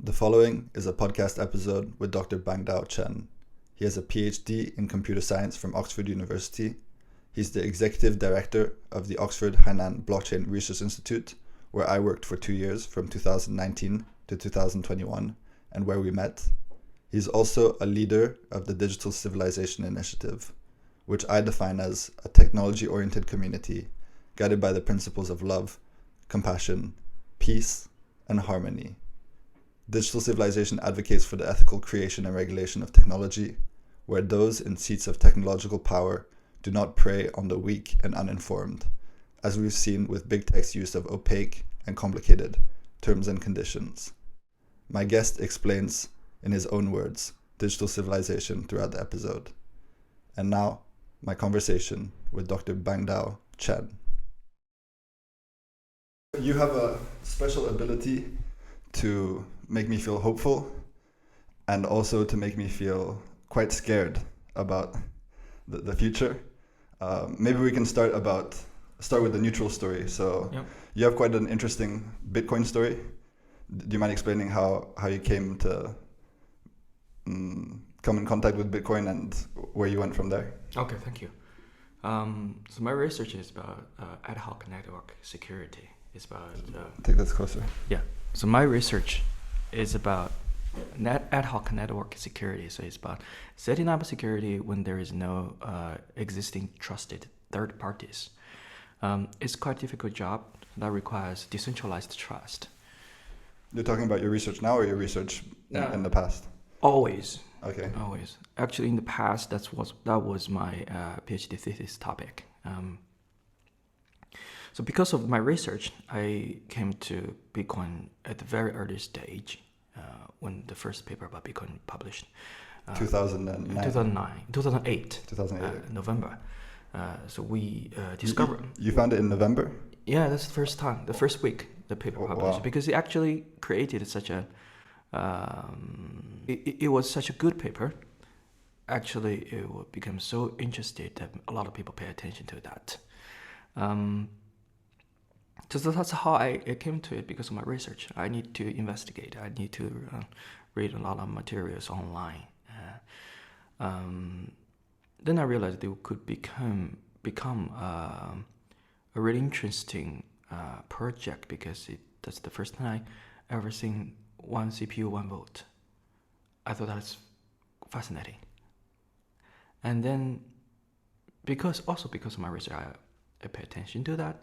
The following is a podcast episode with Dr. Bangdao Chen. He has a PhD in computer science from Oxford University. He's the executive director of the Oxford-Hainan Blockchain Research Institute, where I worked for 2 years from 2019 to 2021, and where we met. He's also a leader of the Digital Civilization Initiative, which I define as a technology-oriented community guided by the principles of love, compassion, peace, and harmony. Digital civilization advocates for the ethical creation and regulation of technology, where those in seats of technological power do not prey on the weak and uninformed, as we've seen with big tech's use of opaque and complicated terms and conditions. My guest explains, in his own words, digital civilization throughout the episode. And now, my conversation with Dr. Bangdao Chen. You have a special ability to make me feel hopeful and also to make me feel quite scared about the future. Maybe we can start with the neutral story. So You have quite an interesting Bitcoin story. Do you mind explaining how you came to come in contact with Bitcoin and where you went from there? Okay, thank you. So my research is about ad hoc network security. It's about take this closer. Yeah. So my research is about ad hoc network security. So it's about setting up security when there is no existing trusted third parties. It's quite a difficult job that requires decentralized trust. You're talking about your research now or your research in the past? Always. Okay. Always. Actually, in the past, that was my PhD thesis topic. So because of my research, I came to Bitcoin at the very early stage when the first paper about Bitcoin published. 2008. November. So we discovered. You found it in November? Yeah, that's the first time, the first week the paper published. Wow. Because it actually created such a, it was such a good paper. Actually, it became so interested that a lot of people pay attention to that. So that's how I came to it, because of my research. I need to investigate. I need to read a lot of materials online. Then I realized it could become a really interesting project, because that's the first time I ever seen one CPU, one vote. I thought that's fascinating. And then, because of my research, I pay attention to that.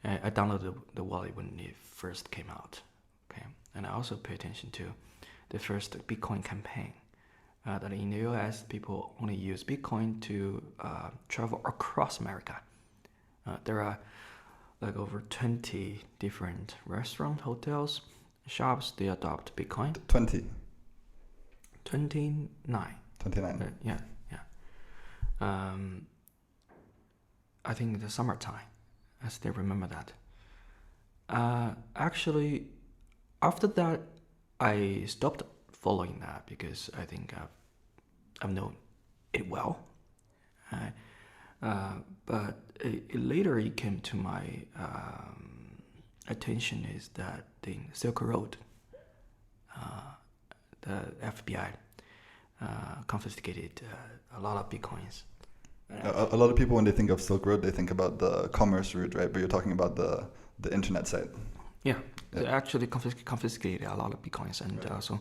I downloaded the wallet when it first came out, okay? And I also pay attention to the first Bitcoin campaign. That in the US, people only use Bitcoin to travel across America. There are like over 20 different restaurants, hotels, shops, they adopt Bitcoin. 20? 29. 29. Yeah. I think in the summertime. I still remember that. Actually, after that, I stopped following that because I think I've known it well. But later it came to my attention is that the Silk Road, the FBI confiscated a lot of Bitcoins. A lot of people, when they think of Silk Road, they think about the commerce route, right? But you're talking about the internet site. Yeah. They actually confiscated a lot of Bitcoins, and right. Also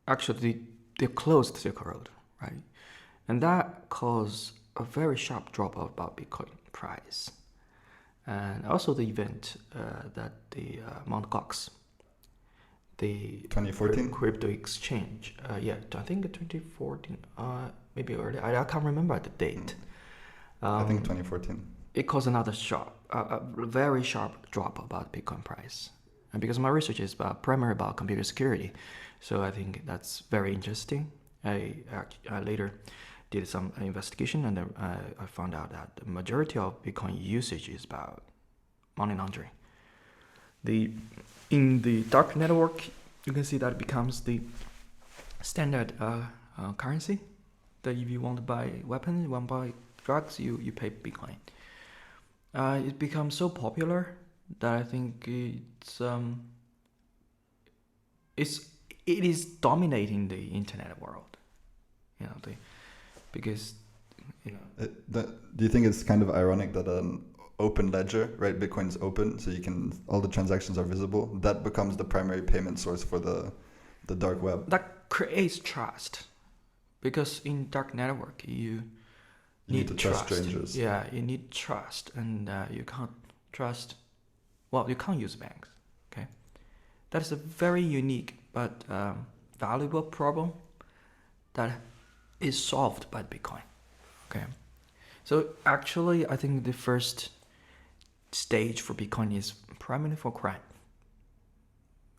actually they closed Silk Road, right? And that caused a very sharp drop of about Bitcoin price, and also the event that the Mt. Gox, the 2014 crypto exchange. I think 2014. Maybe early. I can't remember the date. I think 2014. It caused another a very sharp drop about Bitcoin price, and because my research is primarily about computer security, so I think that's very interesting. I later did some investigation, and I found out that the majority of Bitcoin usage is about money laundering. In the dark network, you can see that it becomes the standard currency. That if you want to buy weapons, you want to buy drugs, you pay Bitcoin. It becomes so popular that I think it is dominating the internet world. You know, because you know. Do you think it's kind of ironic that an open ledger, right? Bitcoin's open, so all the transactions are visible. That becomes the primary payment source for the dark web. That creates trust, because in dark network you need to trust strangers. Yeah, you need trust, and you can't trust. Well, you can't use banks. Okay, that is a very unique but valuable problem that is solved by Bitcoin. Okay, so actually, I think the first stage for Bitcoin is primarily for crime.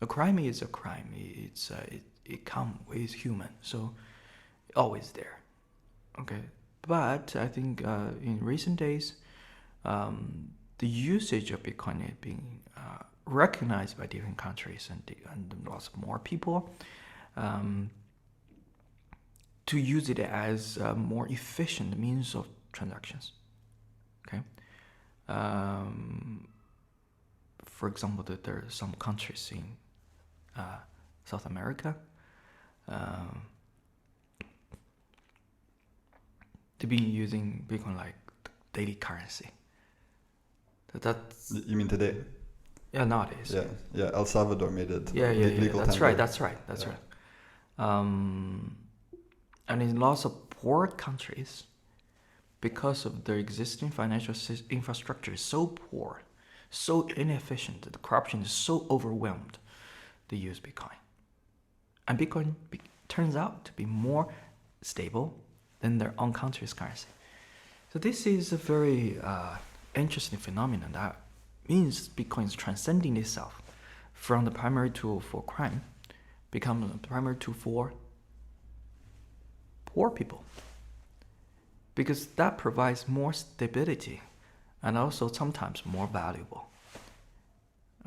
A crime is a crime. It comes with human, so always there. Okay, but I think in recent days, the usage of Bitcoin is being recognized by different countries and lots of more people to use it as a more efficient means of transactions. Okay. For example, there are some countries in South America. They've been using Bitcoin like daily currency. That's. You mean today? Yeah, nowadays. Yeah. El Salvador made it. Yeah. That's right. And in lots of poor countries, because of their existing financial infrastructure is so poor, so inefficient, the corruption is so overwhelmed, they use Bitcoin. And Bitcoin turns out to be more stable than their own country's currency. So this is a very interesting phenomenon that means Bitcoin is transcending itself from the primary tool for crime, become the primary tool for poor people, because that provides more stability and also sometimes more valuable.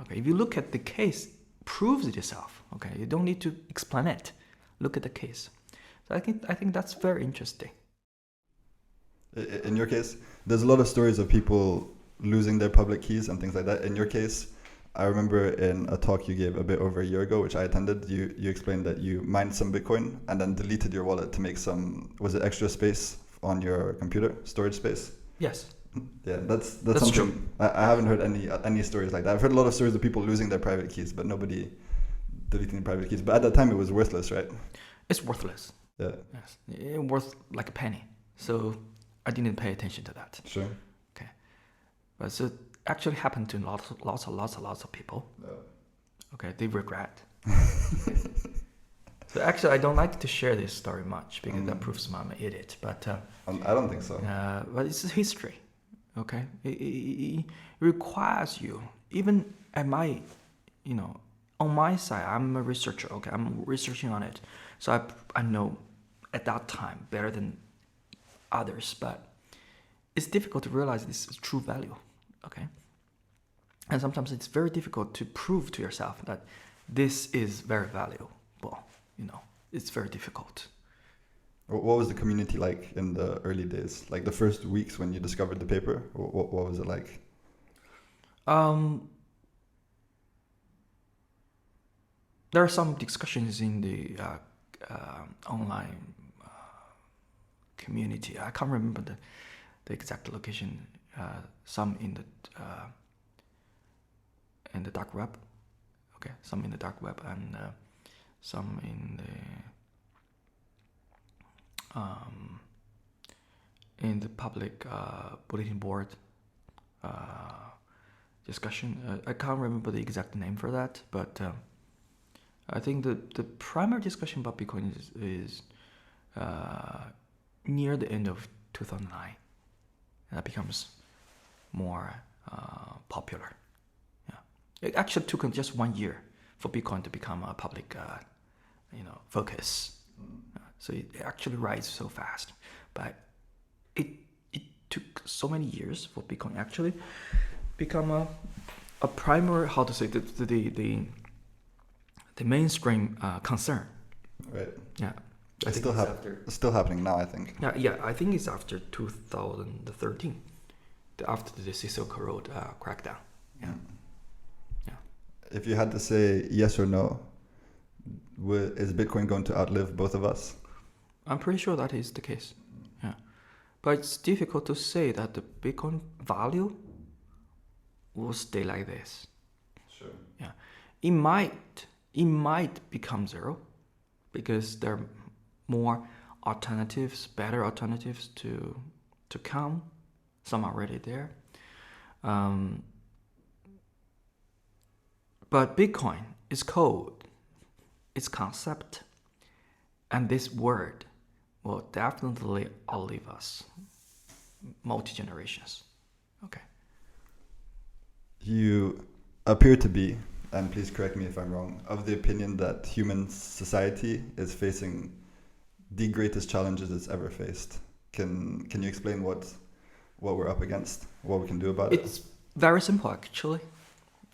Okay, if you look at the case, proves it itself. Okay, you don't need to explain it. Look at the case. So I think that's very interesting. In your case, there's a lot of stories of people losing their public keys and things like that. In your case, I remember in a talk you gave a bit over a year ago, which I attended, you explained that you mined some Bitcoin and then deleted your wallet to make some, was it extra space on your computer, storage space? Yes. Yeah, that's something true. I haven't heard any stories like that. I've heard a lot of stories of people losing their private keys, but nobody deleting their private keys. But at that time, it was worthless, right? It's worthless. Yeah. Yes, it worth like a penny. So I didn't pay attention to that. Sure. Okay, but so actually happened to lots of people. Yeah. Okay, they regret. So actually, I don't like to share this story much because that proves I'm an idiot. But I don't think so. But it's history. Okay, it requires you. Even at my, on my side, I'm a researcher. Okay, I'm researching on it, so I know at that time better than others. But it's difficult to realize this is true value. Okay, and sometimes it's very difficult to prove to yourself that this is very valuable. It's very difficult. What was the community like in the early days? Like the first weeks when you discovered the paper? What was it like? There are some discussions in the online community. I can't remember the exact location. Some in the dark web. Okay, some in the dark web and some in the public bulletin board discussion. I can't remember the exact name for that, but I think the primary discussion about Bitcoin is near the end of 2009, and that becomes more popular. Yeah, it actually took just 1 year for Bitcoin to become a public, focus. So it actually rises so fast, but it took so many years for Bitcoin actually become a primary, how to say, the mainstream concern. Right. Yeah. It's still happening now, I think. Yeah, I think it's after 2013. after the Silk Road crackdown. Yeah. Yeah. If you had to say yes or no, is Bitcoin going to outlive both of us? I'm pretty sure that is the case. Yeah. But it's difficult to say that the Bitcoin value will stay like this. Sure. Yeah. It might become zero because there are more alternatives, better alternatives to come. Some are already there. But Bitcoin is code, it's concept, and this word will definitely outlive us, multi-generations. Okay. You appear to be, and please correct me if I'm wrong, of the opinion that human society is facing the greatest challenges it's ever faced. Can you explain what we're up against, what we can do about it? It's very simple, actually.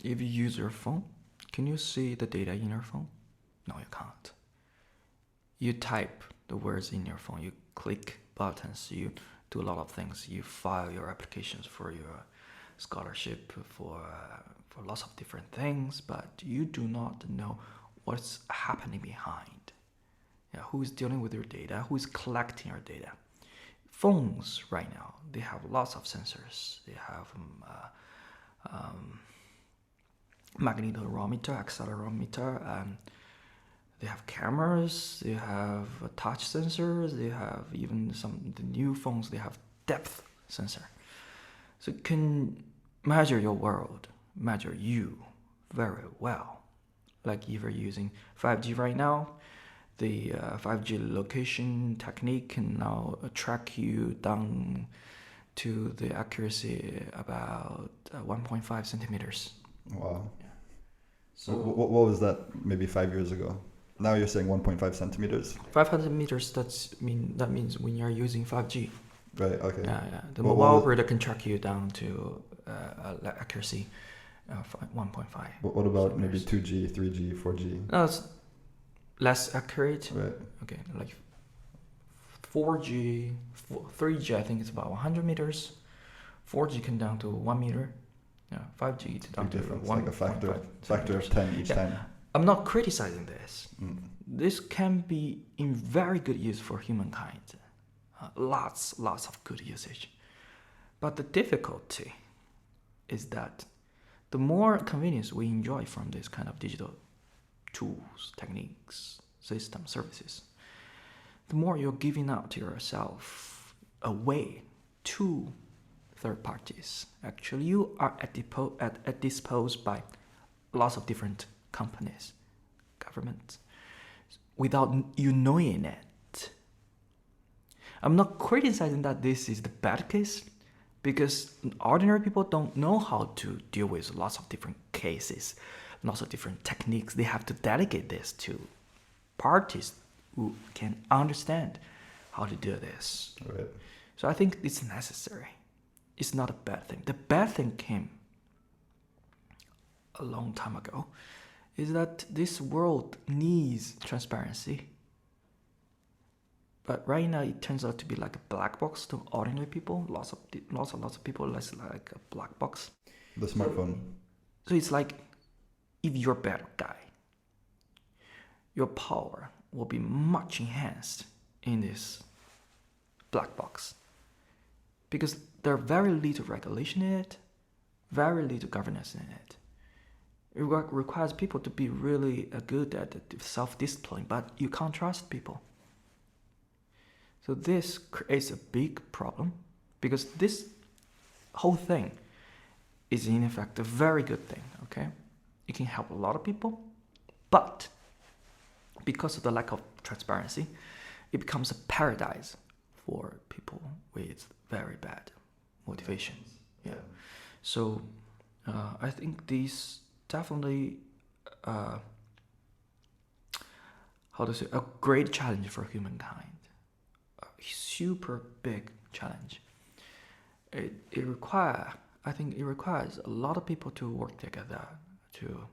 If you use your phone, can you see the data in your phone? No, you can't. You type the words in your phone, you click buttons, you do a lot of things. You file your applications for your scholarship, for lots of different things, but you do not know what's happening behind. Yeah, who is dealing with your data? Who is collecting your data? Phones right now, they have lots of sensors. They have magnetometer, accelerometer, and they have cameras. They have touch sensors. They have even the new phones. They have depth sensor, so it can measure your world, measure you very well. Like if you're using 5G right now, the 5G location technique can now track you down to the accuracy about 1.5 centimeters. Wow. Yeah. So what was that maybe 5 years ago? Now you're saying 1.5 centimeters? 500 meters, that means when you're using 5G. Right, okay. Yeah. The mobile operator can track you down to accuracy of 1.5. What about maybe 2G, 3G, 4G? No, it's less accurate. Right. Okay, like 4G, 3G, I think it's about 100 meters. 4G can down to 1 meter. Yeah, 5G it's down to difference, 1. like a factor of 10 each time. I'm not criticizing this. This can be in very good use for humankind. Lots of good usage. But the difficulty is that the more convenience we enjoy from this kind of digital tools, techniques, system, services, the more you're giving out to yourself away to third parties. Actually, you are at disposed by lots of different companies, governments, without you knowing it. I'm not criticizing that this is the bad case, because ordinary people don't know how to deal with lots of different cases, lots of different techniques. They have to delegate this to parties who can understand how to do this. Right. So I think it's necessary. It's not a bad thing. The bad thing came a long time ago, is that this world needs transparency. But right now it turns out to be like a black box to ordinary people. Lots of people, less like a black box. The smartphone. So it's like, if you're a bad guy, your power will be much enhanced in this black box, because there are very little regulation in it, very little governance in it. It requires people to be really good at self-discipline, but you can't trust people. So this creates a big problem, because this whole thing is in effect a very good thing, okay? It can help a lot of people, but because of the lack of transparency, it becomes a paradise for people with very bad motivations. Yeah. So I think these definitely a great challenge for humankind. A super big challenge. It requires a lot of people to work together to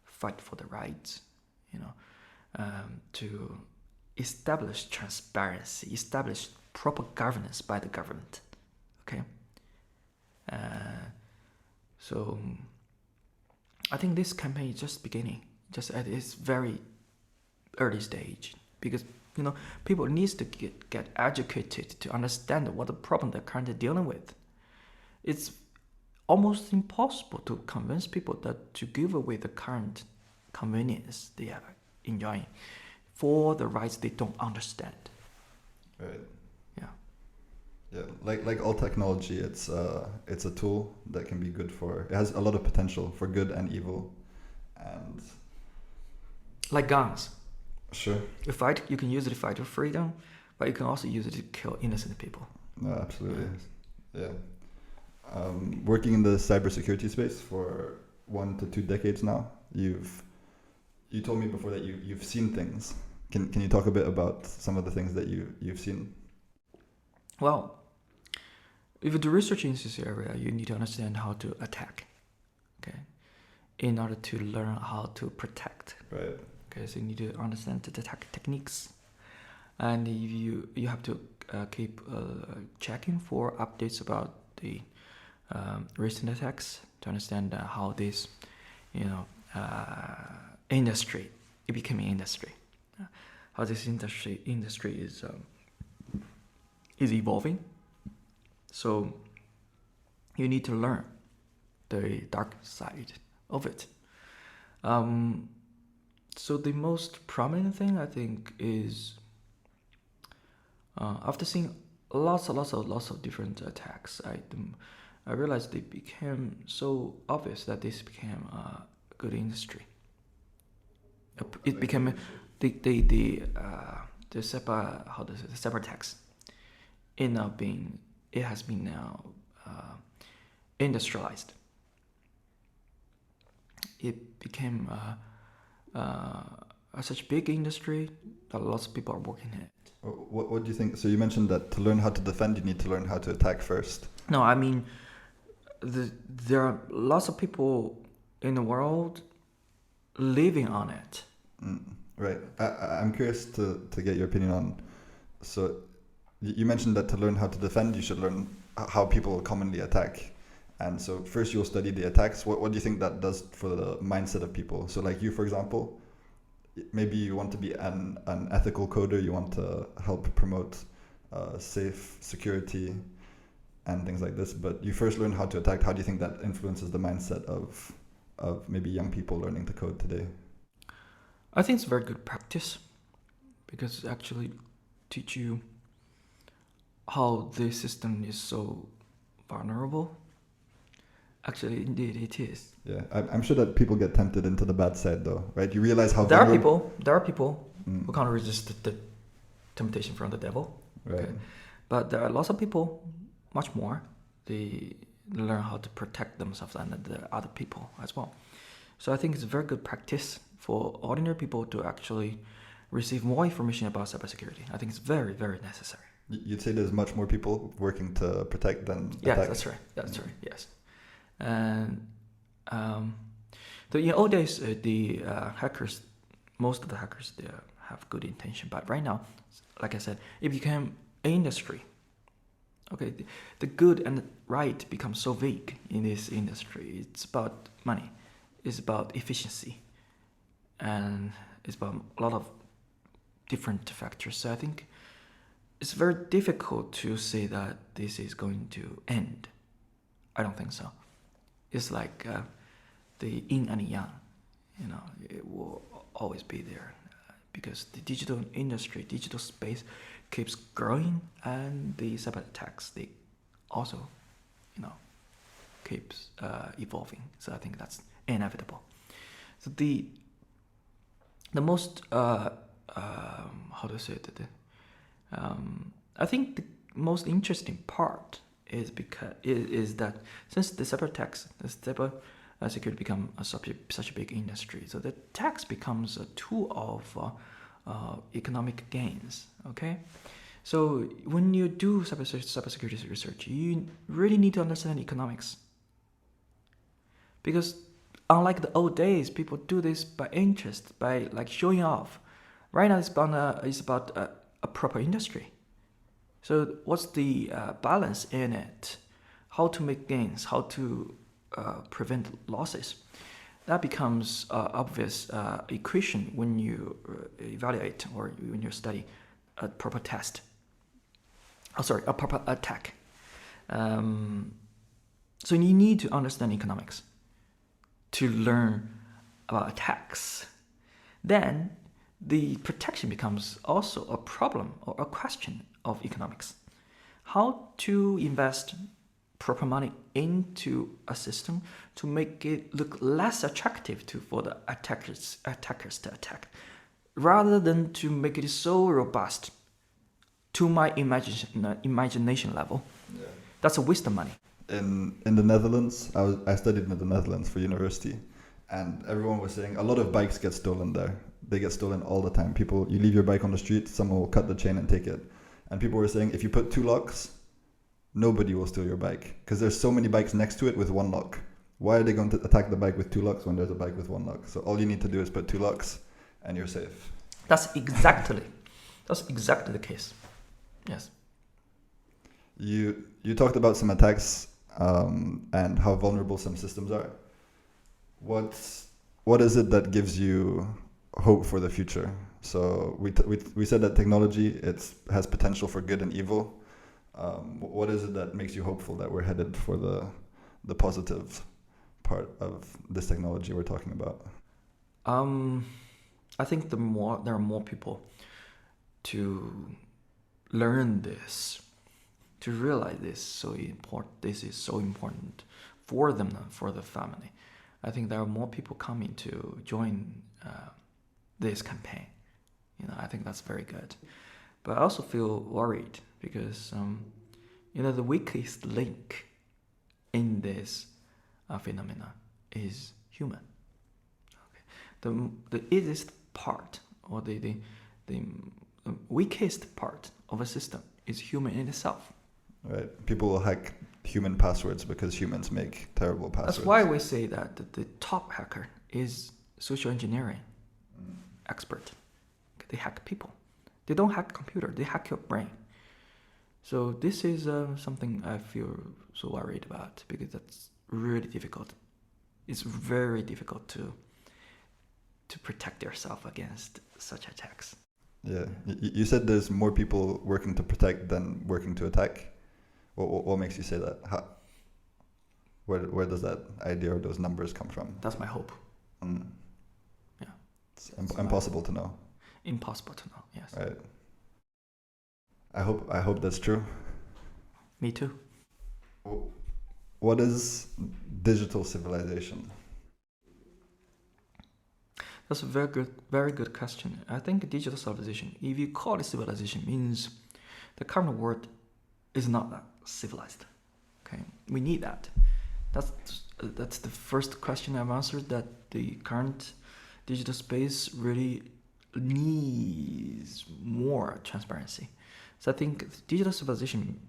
fight for the rights, to establish transparency, establish proper governance by the government. Okay. So I think this campaign is just beginning, just at its very early stage, because people needs to get educated to understand what the problem they're currently dealing with. It's almost impossible to convince people that to give away the current convenience they are enjoying for the rights they don't understand. Right. Yeah. Yeah. Like all technology, it's a tool that can be good for. It has a lot of potential for good and evil, and like guns. Sure. You can use it to fight for freedom, but you can also use it to kill innocent people. No, absolutely. Yeah. Working in the cybersecurity space for 1 to 2 decades now, you told me before that you've seen things. Can you talk a bit about some of the things that you've seen? Well, if you do research in this area, you need to understand how to attack, okay, in order to learn how to protect. Right. Okay, so you need to understand the attack techniques, and you have to keep checking for updates about the recent attacks to understand how this, industry, it became an industry, how this industry is evolving. So you need to learn the dark side of it. So the most prominent thing I think is after seeing lots of different attacks, I realized it became so obvious that this became a good industry. It became the cyber attacks. It has been now industrialized. It became such a big industry that lots of people are working in it. What do you think? So you mentioned that to learn how to defend, you need to learn how to attack first. No, I mean, there are lots of people in the world living on it. Right. I'm curious to get your opinion on. So you mentioned that to learn how to defend, you should learn how people commonly attack. And so first you'll study the attacks. What do you think that does for the mindset of people? So like you, for example, maybe you want to be an ethical coder. You want to help promote safe security and things like this. But you first learn how to attack. How do you think that influences the mindset of maybe young people learning to code today? I think it's very good practice because it actually teach you how the system is so vulnerable. Actually, indeed, it is. Yeah, I'm sure that people get tempted into the bad side, though, right? You realize how there are people who can't resist the temptation from the devil. Right. Okay? But there are lots of people, much more. They learn how to protect themselves and the other people as well. So I think it's a very good practice for ordinary people to actually receive more information about cybersecurity. I think it's very, very necessary. You'd say there's much more people working to protect than yes, attack? That's right. That's right. Yes. And in old days, the hackers, most of the hackers, they have good intention. But right now, like I said, it became an industry. Okay, the good and the right become so vague in this industry. It's about money. It's about efficiency. And it's about a lot of different factors. So I think it's very difficult to say that this is going to end. I don't think so. It's like the yin and yang, it will always be there because the digital industry, digital space keeps growing, and the cyber attacks, they also, keeps evolving. So I think that's inevitable. So the most how to say it? I think the most interesting part is that since the cyber attacks, the cyber security become such a big industry, so the tax becomes a tool of economic gains. Okay, so when you do cybersecurity research, you really need to understand economics, because unlike the old days, people do this by interest, by like showing off. Right now, it's about a proper industry. So what's the balance in it? How to make gains? How to prevent losses. That becomes obvious equation when you evaluate or when you study a proper test. A proper attack. So you need to understand economics to learn about attacks. Then the protection becomes also a problem or a question of economics. How to invest proper money into a system to make it look less attractive for the attackers to attack, rather than to make it so robust to my imagination level. Yeah. That's a waste of money. In the Netherlands, I studied in the Netherlands for university, and everyone was saying a lot of bikes get stolen there. They get stolen all the time. You leave your bike on the street, someone will cut the chain and take it. And people were saying, if you put 2 locks, nobody will steal your bike, because there's so many bikes next to it with 1 lock. Why are they going to attack the bike with 2 locks when there's a bike with 1 lock? So all you need to do is put 2 locks and you're safe. That's exactly the case. Yes. You talked about some attacks and how vulnerable some systems are. What is it that gives you hope for the future? So we said that technology has potential for good and evil. What is it that makes you hopeful that we're headed for the positive part of this technology we're talking about? I think there are more people to learn this, to realize this is so important for them and for the family. I think there are more people coming to join this campaign. I think that's very good. But I also feel worried because the weakest link in this phenomena is human. Okay. The easiest part or the weakest part of a system is human in itself. Right. People will hack human passwords because humans make terrible passwords. That's why we say that the top hacker is social engineering expert. They hack people. They don't hack computer. They hack your brain. So this is something I feel so worried about, because that's really difficult. It's very difficult to protect yourself against such attacks. Yeah. You said there's more people working to protect than working to attack. What makes you say that? Where does that idea or those numbers come from? That's my hope. Yeah. It's impossible to know. Impossible to know, yes. Right. I hope that's true. Me too. What is digital civilization? That's a very good question. I think digital civilization, if you call it civilization, means the current world is not that civilized. Okay, we need that. That's the first question I've answered. That the current digital space really needs more transparency. So I think digital civilization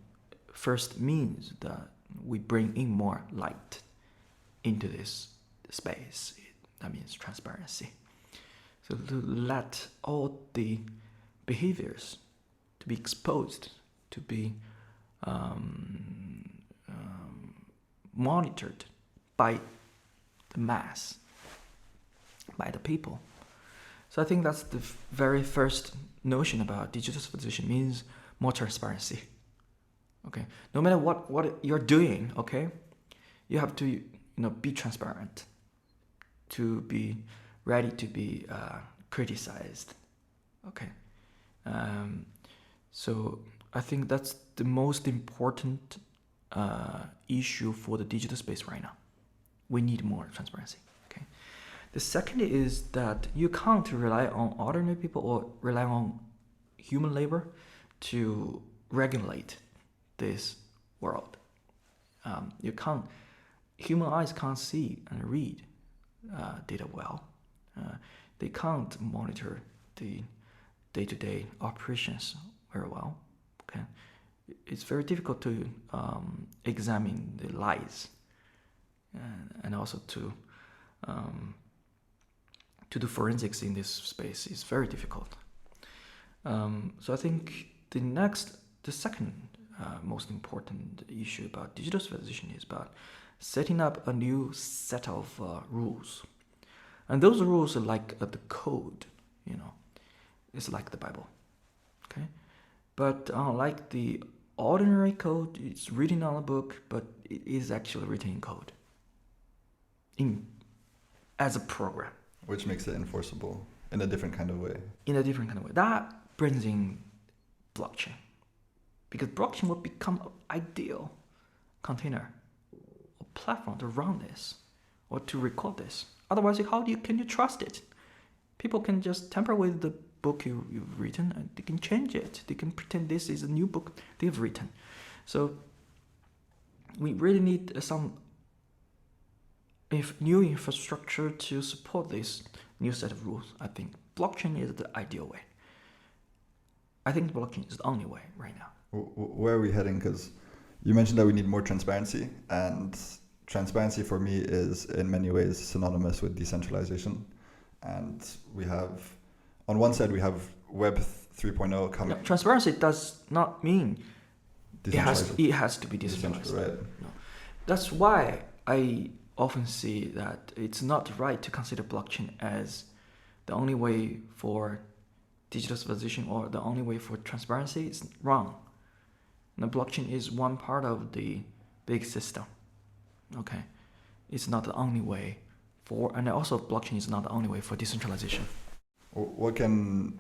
first means that we bring in more light into this space. That means transparency. So to let all the behaviors to be exposed, to be monitored by the mass, by the people. So I think that's the very first notion about digital civilization, means more transparency. Okay, no matter what you're doing, okay, you have to be transparent, to be ready to be criticized. Okay, so I think that's the most important issue for the digital space right now. We need more transparency. Okay. The second is that you can't rely on ordinary people or rely on human labor to regulate this world. You can't. Human eyes can't see and read data well. They can't monitor the day-to-day operations very well. Okay, it's very difficult to examine the lies and also to do forensics in this space is very difficult. So I think the second most important issue about digital civilization is about setting up a new set of rules. And those rules are like the code, it's like the Bible, okay? But unlike the ordinary code, it's written on a book, but it is actually written in code, as a program. Which makes it enforceable in a different kind of way. That brings in blockchain. Because blockchain will become an ideal container or platform to run this or to record this. Otherwise, can you trust it? People can just tamper with the book you've written and they can change it. They can pretend this is a new book they've written. So we really need some new infrastructure to support this new set of rules. I think blockchain is the ideal way. I think blockchain is the only way right now. Where are we heading? Because you mentioned that we need more transparency, and transparency for me is in many ways synonymous with decentralization. And we have, on one side, we have Web 3.0 coming. No, transparency does not mean it has to be decentralized. Right. No. That's why I often see that it's not right to consider blockchain as the only way for digital civilization or the only way for transparency. It's wrong. The blockchain is one part of the big system. Okay, it's not the only way and also blockchain is not the only way for decentralization. What can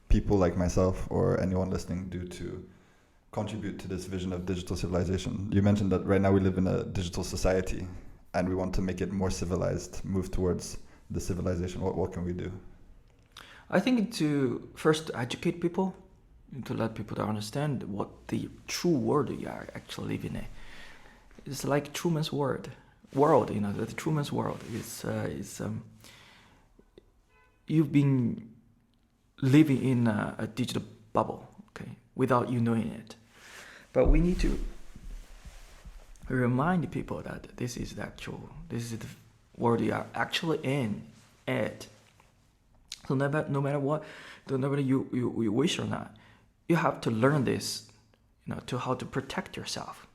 people like myself or anyone listening do to contribute to this vision of digital civilization? You mentioned that right now we live in a digital society and we want to make it more civilized, move towards the civilization. What can we do? I think to first educate people, to let people understand what the true world we are actually living in. It's like Truman's world, the Truman's world is you've been living in a digital bubble, okay, without you knowing it. But we need to remind people that this is the world you are actually in it. So no matter what, no matter you wish or not, you have to learn this, to how to protect yourself.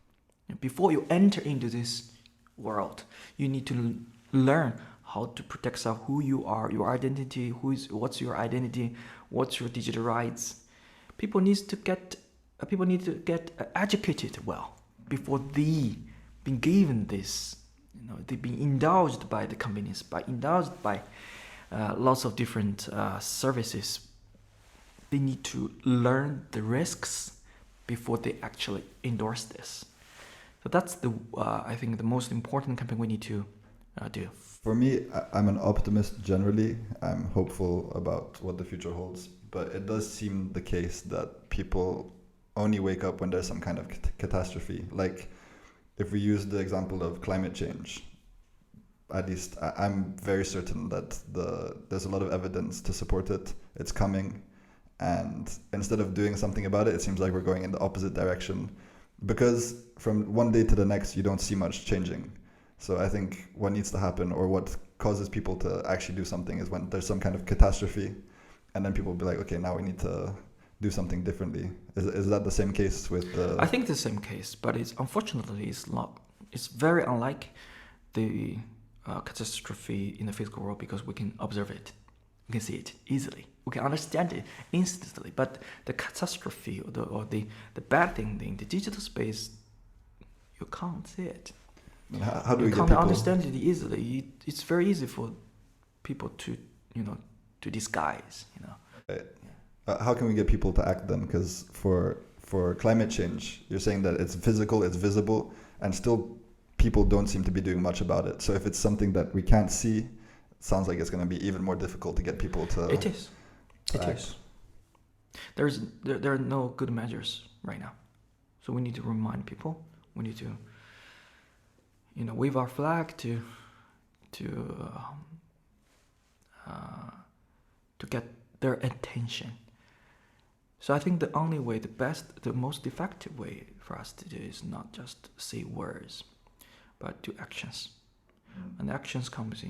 Before you enter into this world, you need to learn how to protect yourself, who you are, your identity, what's your identity, what's your digital rights. People need to get educated well before they being given this. They've been indulged by the companies, indulged by lots of different services. They need to learn the risks before they actually endorse this. So that's I think the most important campaign we need to do. For me, I'm an optimist generally. I'm hopeful about what the future holds, but it does seem the case that people only wake up when there's some kind of catastrophe. Like if we use the example of climate change, at least I'm very certain that there's a lot of evidence to support it. It's coming. And instead of doing something about it, it seems like we're going in the opposite direction. Because from one day to the next, you don't see much changing. So I think what needs to happen, or what causes people to actually do something, is when there's some kind of catastrophe. And then people will be like, okay, now we need to do something differently. Is that the same case with the... I think it's the same case, but unfortunately it's not. It's very unlike the catastrophe in the physical world, because we can observe it. We can see it easily. We can understand it instantly. But the catastrophe or the bad thing in the digital space, you can't see it. How do we you can't understand it easily. It's very easy for people to disguise. Right. How can we get people to act then? Because for climate change, you're saying that it's physical, it's visible, and still people don't seem to be doing much about it. So if it's something that we can't see, it sounds like it's going to be even more difficult to get people to... It is. There are no good measures right now. So we need to remind people. We need to, wave our flag to get their attention. So I think the only way, the most effective way for us to do is not just say words, but do actions. And actions comes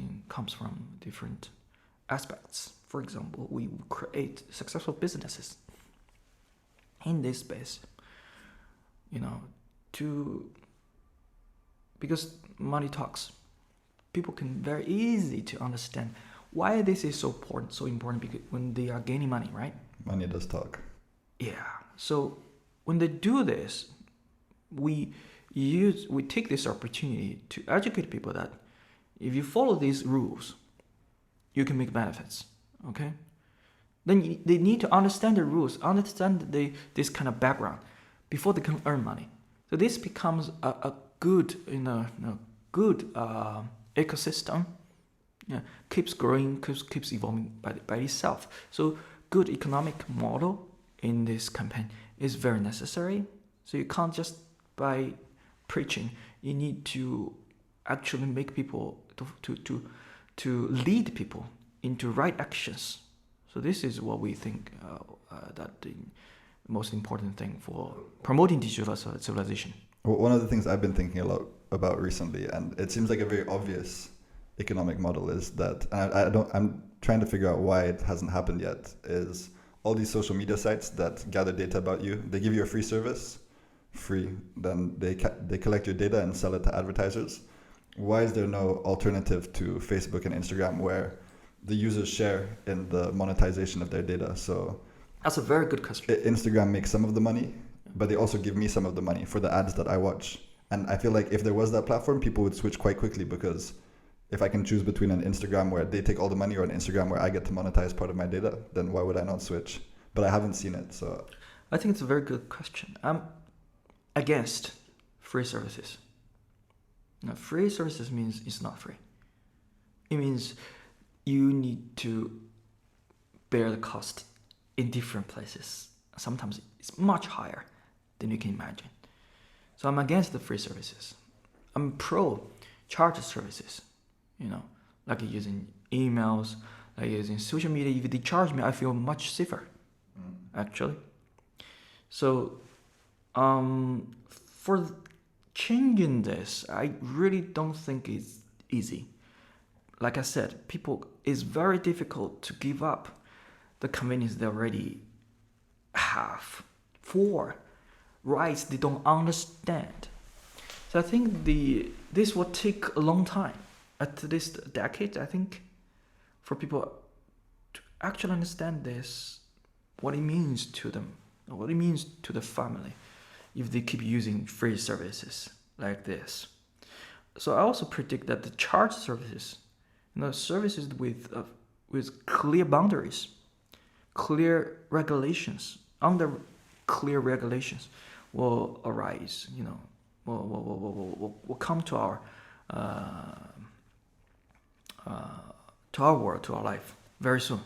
from different aspects. For example, we create successful businesses in this space, to because money talks. People can very easy to understand why this is so important because when they are gaining money, right? Money does talk. Yeah. So when they do this, we take this opportunity to educate people that if you follow these rules, you can make benefits. Okay. Then they need to understand the rules, understand this kind of background before they can earn money. So this becomes a good, good ecosystem. Yeah, keeps growing, keeps evolving by itself. So good economic model in this campaign is very necessary. So you can't just by preaching. You need to actually make people to lead people into right actions. So this is what we think that the most important thing for promoting digital civilization. Well, one of the things I've been thinking a lot about recently, and it seems like a very obvious economic model, is that, and I'm trying to figure out why it hasn't happened yet, is all these social media sites that gather data about you. They give you a free service, then they collect your data and sell it to advertisers. Why is there no alternative to Facebook and Instagram where the users share in the monetization of their data? So that's a very good question. Instagram makes some of the money, but they also give me some of the money for the ads that I watch. And I feel like if there was that platform, people would switch quite quickly, because if I can choose between an Instagram where they take all the money or an Instagram where I get to monetize part of my data, then why would I not switch? But I haven't seen it, so. I think it's a very good question. I'm against free services. Now, free services means it's not free. It means you need to bear the cost in different places. Sometimes it's much higher than you can imagine. So I'm against the free services. I'm pro charge services, like using emails, like using social media. If they charge me, I feel much safer, actually. So for changing this, I really don't think it's easy. Like I said, it's very difficult to give up the convenience they already have for rights they don't understand. So I think this will take a long time, at least a decade, I think, for people to actually understand this, what it means to them, what it means to the family, if they keep using free services like this. So I also predict that the charge services, services with clear boundaries, clear regulations, under clear regulations, will arise. Will come to our world, to our life very soon.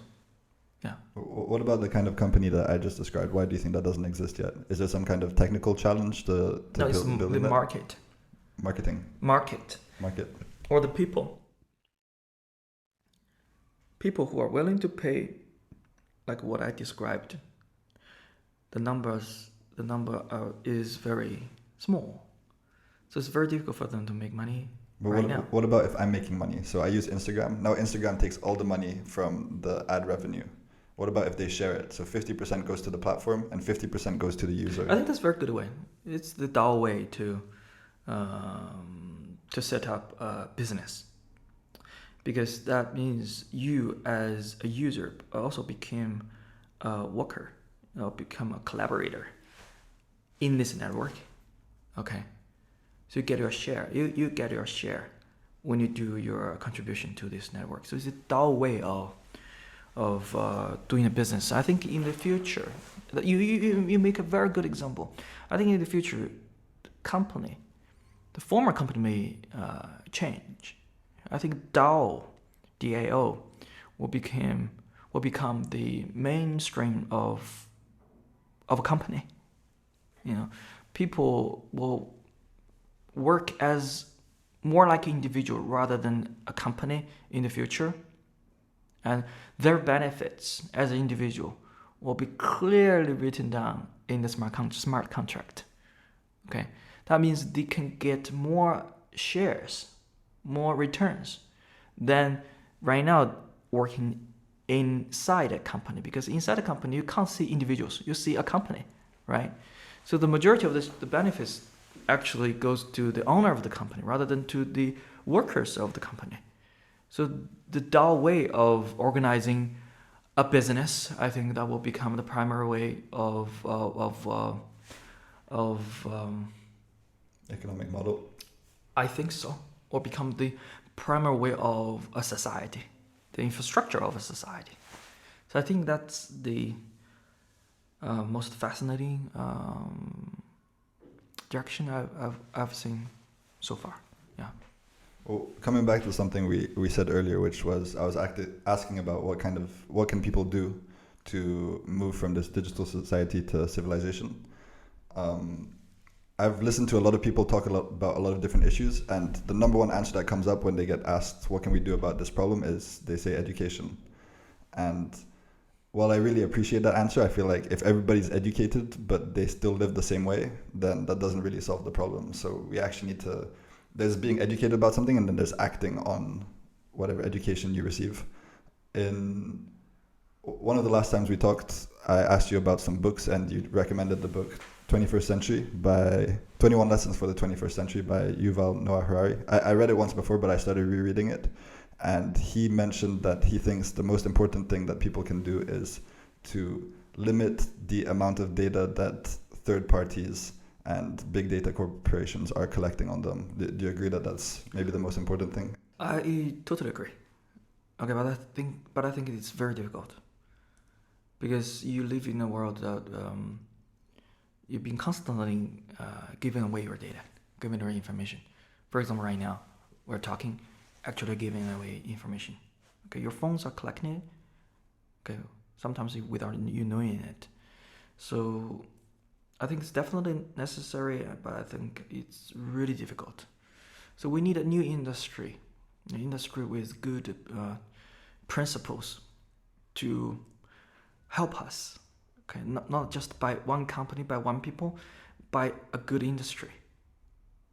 Yeah. What about the kind of company that I just described? Why do you think that doesn't exist yet? Is there some kind of technical challenge to no, it's building the that? Market. Or the people who are willing to pay, like what I described. The number is very small, so it's very difficult for them to make money. But what about if I'm making money? So I use Instagram. Now Instagram takes all the money from the ad revenue. What about if they share it? So 50% goes to the platform and 50% goes to the user. I think that's a very good way. It's the DAO way to set up a business, because that means you as a user also became a worker, become a collaborator in this network. Okay. So you get your share. You get your share when you do your contribution to this network. So it's a DAO way of doing a business. I think in the future, you make a very good example. I think in the future, the former company may change. I think DAO will become the mainstream of a company. People will work as more like an individual rather than a company in the future, and their benefits as an individual will be clearly written down in the smart contract. Okay, that means they can get more shares, more returns than right now working inside a company, because inside a company you can't see individuals, you see a company, right? So the majority of the benefits actually goes to the owner of the company rather than to the workers of the company. So the DAO way of organizing a business, I think that will become the primary way of economic model. I think so, or become the primary way of a society, the infrastructure of a society. So I think that's the most fascinating direction I've seen so far. Yeah. Well, coming back to something we said earlier, which was I was asking about what can people do to move from this digital society to civilization. I've listened to a lot of people talk about a lot of different issues, and the number one answer that comes up when they get asked what can we do about this problem is they say education. And while I really appreciate that answer, I feel like if everybody's educated but they still live the same way, then that doesn't really solve the problem. So we actually need to, there's being educated about something, and then there's acting on whatever education you receive. In one of the last times we talked, I asked you about some books, and you recommended the book 21st Century by 21 Lessons for the 21st Century by Yuval Noah Harari. I read it once before, but I started rereading it. And he mentioned that he thinks the most important thing that people can do is to limit the amount of data that third parties and big data corporations are collecting on them. Do you agree that that's maybe the most important thing? I totally agree. Okay, but I think it's very difficult because you live in a world that you've been constantly giving away your data, giving away information. For example, right now we're talking, actually giving away information. Okay, your phones are collecting it. Okay, sometimes without you knowing it. So I think it's definitely necessary, but I think it's really difficult. So we need a new industry, an industry with good principles to help us. Okay, not just by one company, by one people, by a good industry.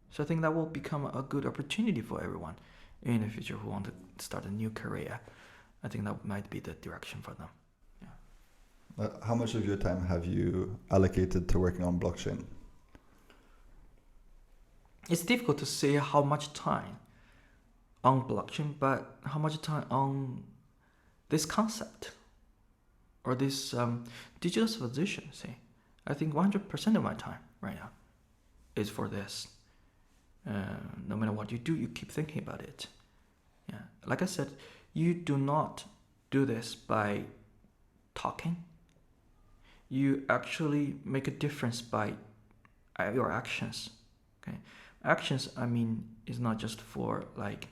So I think that will become a good opportunity for everyone in the future who want to start a new career. I think that might be the direction for them. Yeah. How much of your time have you allocated to working on blockchain? It's difficult to say how much time on blockchain, but how much time on this concept or this digital civilization. See, I think 100% of my time right now is for this. No matter what you do, you keep thinking about it. Yeah, like I said, you do not do this by talking. You actually make a difference by your actions. Okay, actions, I mean, is not just for like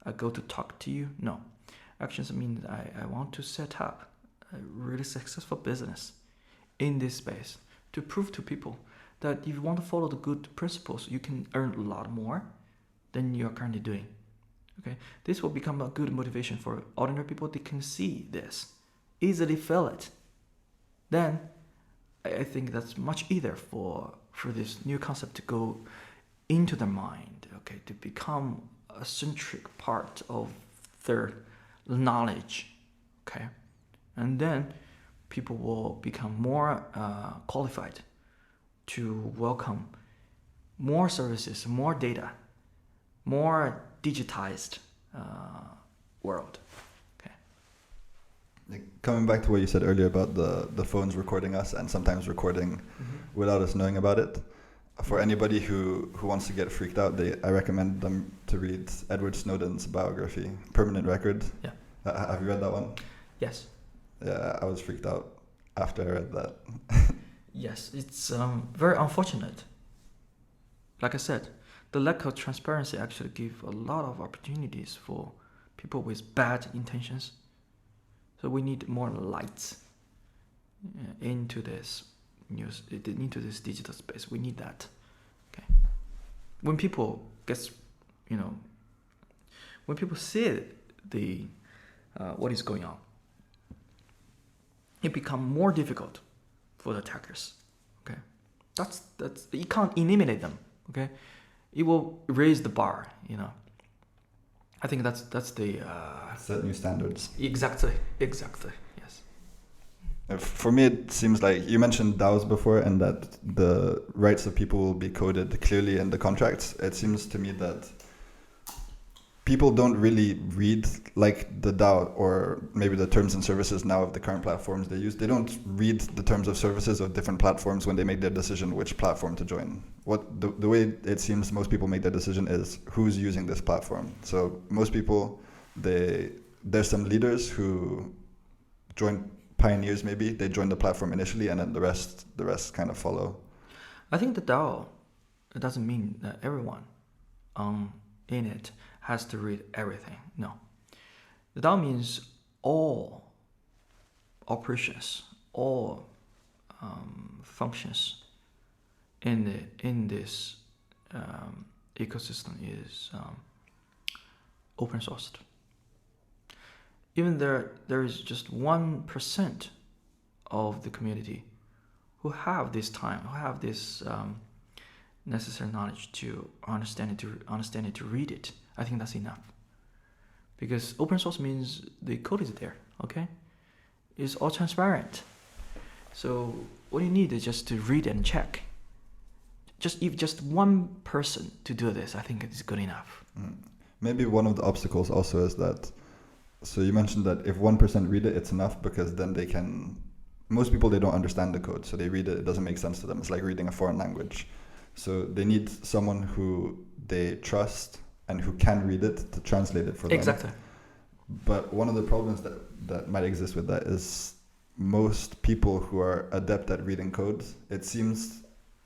I go to talk to you. No, actions mean I want to set up a really successful business in this space to prove to people that if you want to follow the good principles, you can earn a lot more than you are currently doing. Okay, this will become a good motivation for ordinary people. They can see this, easily feel it. Then I think that's much easier for this new concept to go into their mind. Okay, to become a centric part of their knowledge. Okay, and then people will become more qualified to welcome more services, more data, more digitized world. Okay. Coming back to what you said earlier about the phones recording us and sometimes recording without us knowing about it, for anybody who wants to get freaked out, I recommend them to read Edward Snowden's biography, Permanent Record. Yeah. Have you read that one? Yes. Yeah, I was freaked out after I read that. Yes, it's very unfortunate. Like I said, the lack of transparency actually gives a lot of opportunities for people with bad intentions. So we need more light into this news, into this digital space. We need that. Okay. When people when people see the what is going on, it becomes more difficult for the attackers. Okay, that's you can't eliminate them. Okay, it will raise the bar. I think that's the set new standards. Exactly. Yes. For me, it seems like you mentioned DAOs before, and that the rights of people will be coded clearly in the contracts. It seems to me that people don't really read like the DAO or maybe the terms and services now of the current platforms they use. They don't read the terms of services of different platforms when they make their decision which platform to join. What the way it seems most people make their decision is who's using this platform. So most people, there's some leaders who join, pioneers maybe, they join the platform initially, and then the rest kind of follow. I think the DAO, it doesn't mean that everyone in it has to read everything. No. The DAO means all operations, all functions in this ecosystem is open sourced. Even there is just 1% of the community who have this time, who have this necessary knowledge to understand it, to read it. I think that's enough. Because open source means the code is there, okay? It's all transparent. So what you need is just to read and check. If just one person to do this, I think it's good enough. Maybe one of the obstacles also is that, so you mentioned that if 1% read it, it's enough, because then they can, most people, they don't understand the code, so they read it, it doesn't make sense to them. It's like reading a foreign language. So they need someone who they trust and who can read it to translate it for them. Exactly. But one of the problems that might exist with that is most people who are adept at reading codes, it seems,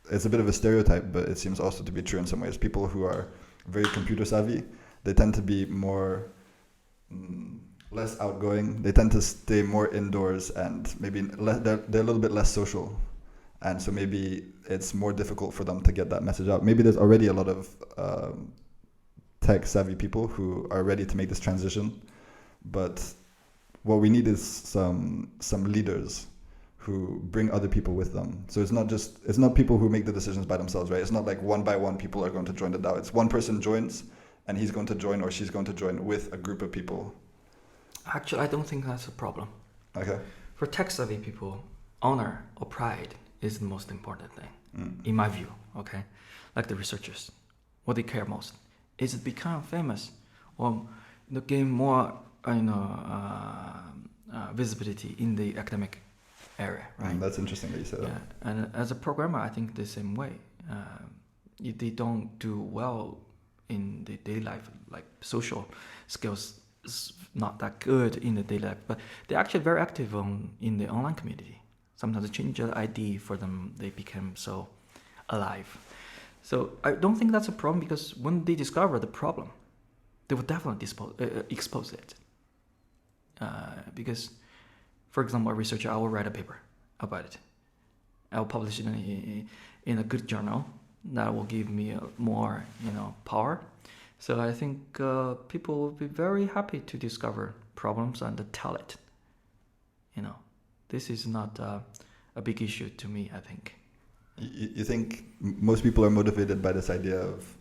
it's a bit of a stereotype, but it seems also to be true in some ways. People who are very computer savvy, they tend to be more, less outgoing. They tend to stay more indoors, and maybe they're a little bit less social. And so maybe it's more difficult for them to get that message out. Maybe there's already a lot of tech savvy people who are ready to make this transition, but what we need is some leaders who bring other people with them. So it's not people who make the decisions by themselves, right? It's not like one by one people are going to join the DAO. It's one person joins, and he's going to join or she's going to join with a group of people. Actually, I don't think that's a problem. Okay. For tech savvy people, honor or pride is the most important thing, in my view. Okay, like the researchers, what they care most is it become famous or gain more visibility in the academic area, right? That's interesting that you said that. Yeah, and as a programmer, I think the same way. If they don't do well in the daily life, like social skills is not that good in the daily life, but they're actually very active in the online community. Sometimes change the ID for them, they become so alive. So I don't think that's a problem, because when they discover the problem, they will definitely expose it. Because, for example, a researcher, I will write a paper about it. I will publish it in a good journal that will give me more, power. So I think people will be very happy to discover problems and to tell it. This is not a big issue to me, I think. You think most people are motivated by this idea of,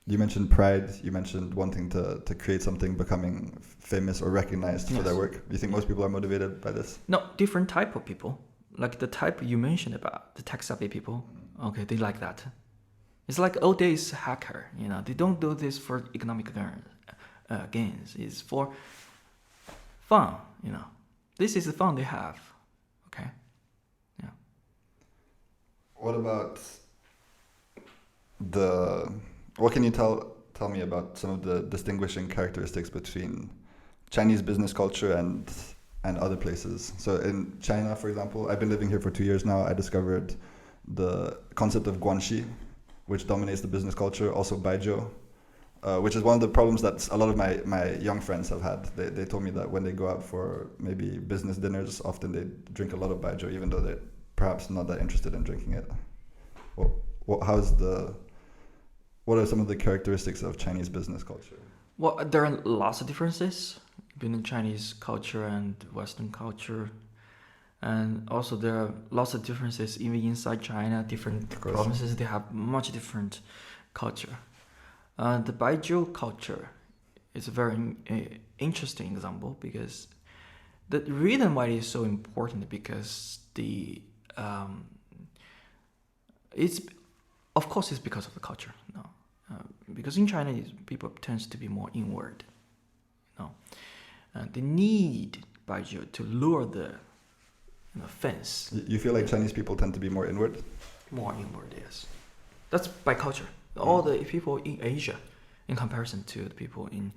you mentioned pride, you mentioned wanting to create something, becoming famous or recognized for their work. You think most people are motivated by this? No, different type of people. Like the type you mentioned about, the tech-savvy people, okay, they like that. It's like old days hacker, they don't do this for economic gains. It's for fun, This is the fun they have, okay? Yeah. What about what can you tell me about some of the distinguishing characteristics between Chinese business culture and other places? So in China, for example, I've been living here for 2 years now. I discovered the concept of guanxi, which dominates the business culture, also baijiu, which is one of the problems that a lot of my young friends have had. They told me that when they go out for maybe business dinners, often they drink a lot of baijiu, even though they're perhaps not that interested in drinking it. What are some of the characteristics of Chinese business culture? Well, there are lots of differences between Chinese culture and Western culture. And also there are lots of differences even inside China. Different provinces, they have much different culture. The baijiu culture is a very interesting example, because The reason why it is so important because it's of course it's because of the culture. No, because in China people tends to be more inward. No, they need Baijiu to lure the fence. You feel like Chinese people tend to be more inward? More inward, yes. That's by culture. All the people in Asia, in comparison to the people in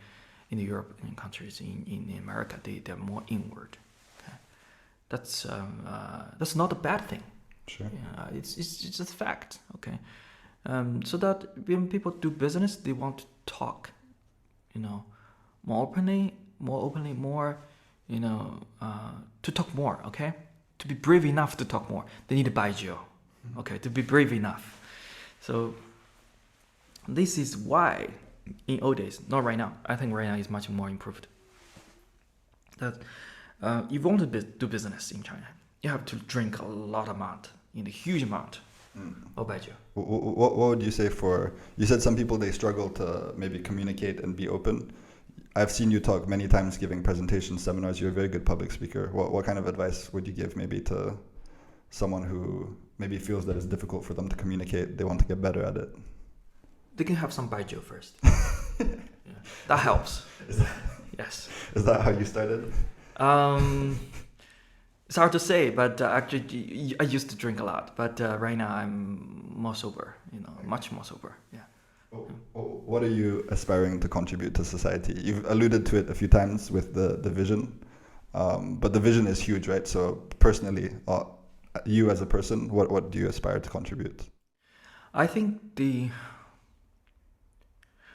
the European countries, in America, they're more inward. Okay? That's not a bad thing. Sure. Yeah, it's just a fact. Okay. So that when people do business, they want to talk, more openly, to talk more. Okay. To be brave enough to talk more, they need a Baijiu. Okay, to be brave enough. So this is why in old days, not right now. I think right now is much more improved. That you want to do business in China, you have to drink a lot amount, in a huge amount of Baijiu. What would you say for? You said some people they struggle to maybe communicate and be open. I've seen you talk many times giving presentations, seminars. You're a very good public speaker. What kind of advice would you give maybe to someone who maybe feels that it's difficult for them to communicate, they want to get better at it? They can have some Baijiu first. Yeah, that helps. Yes. Is that how you started? It's hard to say, but actually I used to drink a lot, but right now I'm more sober, much more sober. Yeah. What are you aspiring to contribute to society? You've alluded to it a few times with the vision, but the vision is huge, right? So personally, you as a person, what do you aspire to contribute? I think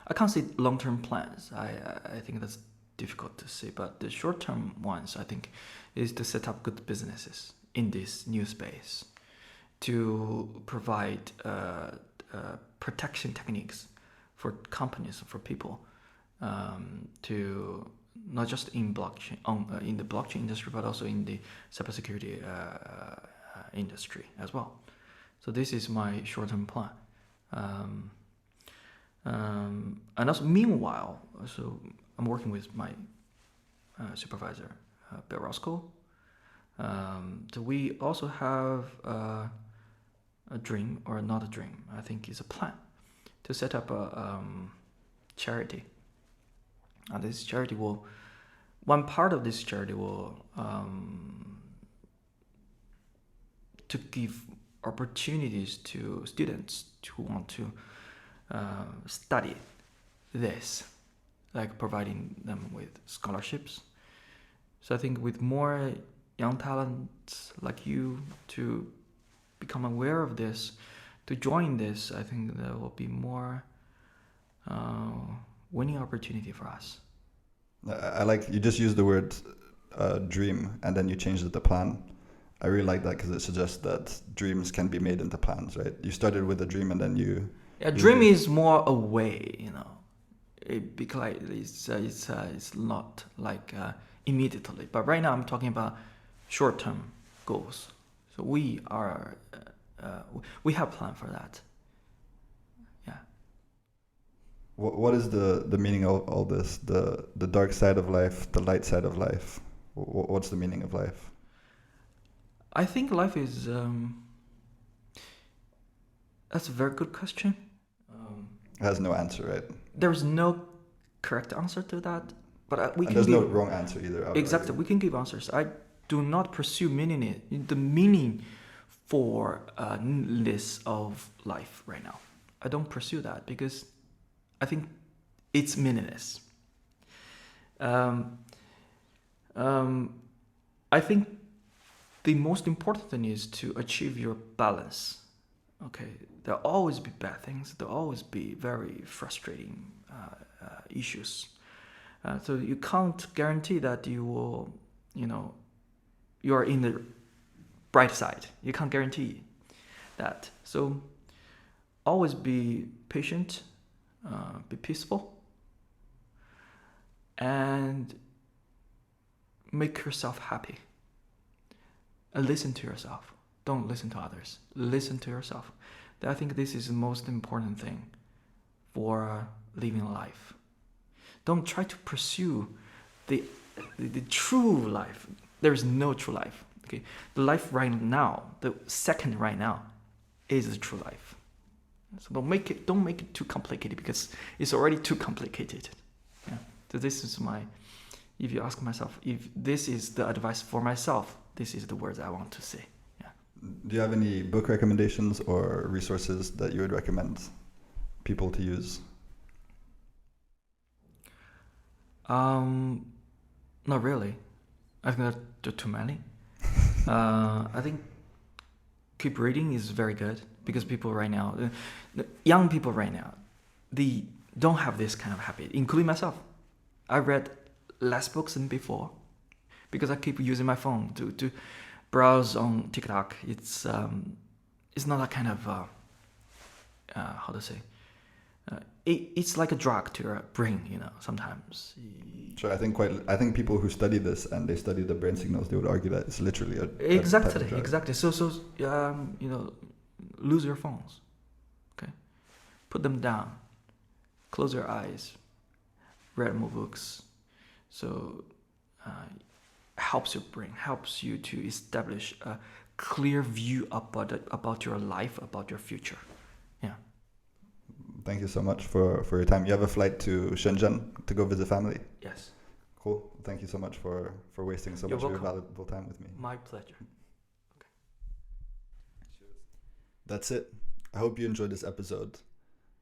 I can't say long-term plans. I think that's difficult to say, but the short-term ones, I think, is to set up good businesses in this new space, to provide protection techniques for companies, for people, to not just in blockchain, in the blockchain industry, but also in the cybersecurity industry as well. So this is my short-term plan. And also, meanwhile, so I'm working with my supervisor, Bill Roscoe. So we also have a dream, or not a dream, I think it's a plan, to set up a charity. And this charity one part of this charity will to give opportunities to students who want to study this, like providing them with scholarships. So I think with more young talents like you to become aware of this, to join this, I think there will be more winning opportunity for us. I like you just used the word dream and then you changed it to plan. I really like that because it suggests that dreams can be made into plans, right? You started with a dream and then you... Yeah, dream is more a way, because it's not like immediately. But right now I'm talking about short-term goals. So we have plan for that. Yeah. What is the meaning of all this? The dark side of life, the light side of life. What's the meaning of life? I think life is... that's a very good question. It has no answer, right? There's no correct answer to that, but we can. There's no wrong answer either. Exactly, we can give answers. I do not pursue the meaning for this of life right now. I don't pursue that because I think it's meaningless. I think the most important thing is to achieve your balance. Okay, there'll always be bad things. There'll always be very frustrating issues. So you can't guarantee that you will, you are in the bright side. You can't guarantee that. So always be patient, be peaceful, and make yourself happy. And listen to yourself. Don't listen to others. Listen to yourself. I think this is the most important thing for living life. Don't try to pursue the the true life. There is no true life. Okay, the life right now, the second right now, is the true life. So don't make it too complicated, because it's already too complicated. Yeah. So this is if you ask myself, if this is the advice for myself, this is the words I want to say. Yeah. Do you have any book recommendations or resources that you would recommend people to use? Not really. I think there are too many. I think keep reading is very good, because people right now, the young people right now, they don't have this kind of habit, including myself. I read less books than before, because I keep using my phone to browse on TikTok. It's not that kind of how to say. It's like a drug to your brain, sometimes. Sure, I think people who study this and they study the brain signals, they would argue that it's literally a Exactly, type of drug. exactly. So lose your phones. Okay, put them down, close your eyes, read more books. So helps your brain, helps you to establish a clear view about your life, about your future. Yeah. Thank you so much for your time. You have a flight to Shenzhen to go visit family? Yes. Cool. Thank you so much for wasting so much of your valuable time with me. My pleasure. Okay. That's it. I hope you enjoyed this episode.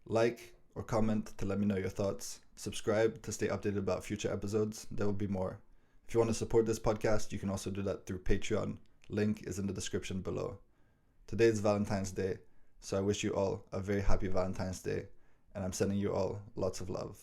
Like or comment to let me know your thoughts. Subscribe to stay updated about future episodes. There will be more. If you want to support this podcast, you can also do that through Patreon. Link is in the description below. Today is Valentine's Day, so I wish you all a very happy Valentine's Day, and I'm sending you all lots of love.